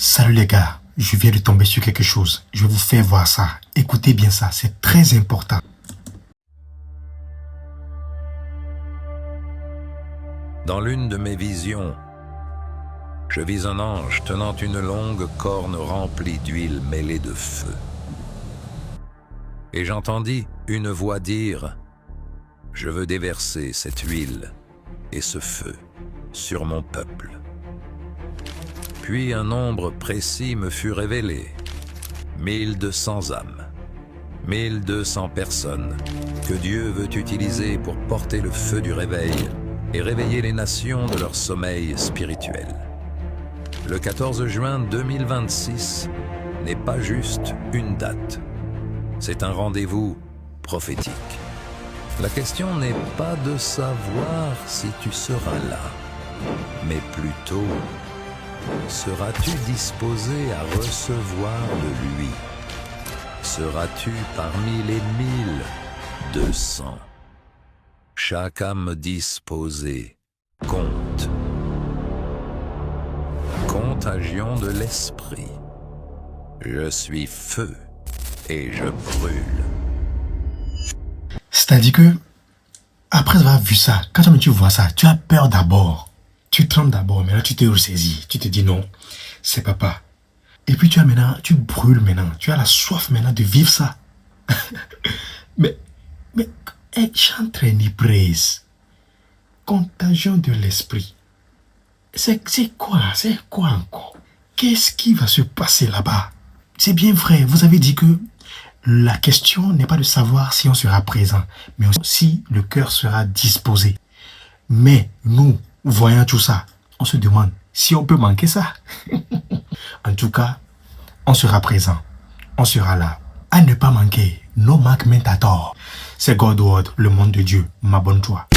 Salut les gars, je viens de tomber sur quelque chose. Je vais vous faire voir ça. Écoutez bien ça, c'est très important. Dans l'une de mes visions, je vis un ange tenant une longue corne remplie d'huile mêlée de feu. Et j'entendis une voix dire « Je veux déverser cette huile et ce feu sur mon peuple. » Puis un nombre précis me fut révélé, 1200 âmes, 1200 personnes que Dieu veut utiliser pour porter le feu du réveil et réveiller les nations de leur sommeil spirituel. Le 14 juin 2026 n'est pas juste une date, c'est un rendez-vous prophétique. La question n'est pas de savoir si tu seras là, mais plutôt seras-tu disposé à recevoir de lui? Seras-tu parmi les 1200? Chaque âme disposée compte. Contagion de l'esprit. Je suis feu et je brûle. C'est-à-dire que, après avoir vu ça, quand tu vois ça, tu as peur d'abord. Tu trembles d'abord, mais là tu te ressaisis. Tu te dis non, c'est papa. Et puis tu brûles maintenant. Tu as la soif maintenant de vivre ça. mais, j'entraîne presse. Contagion de l'esprit. C'est quoi encore? Qu'est-ce qui va se passer là-bas? C'est bien vrai, vous avez dit que la question n'est pas de savoir si on sera présent, mais aussi si le cœur sera disposé. Mais nous, voyant tout ça, on se demande si on peut manquer ça. En tout cas, on sera présent. On sera là. À ne pas manquer. No manquement à tort. C'est God Word, le monde de Dieu. M'abonne-toi.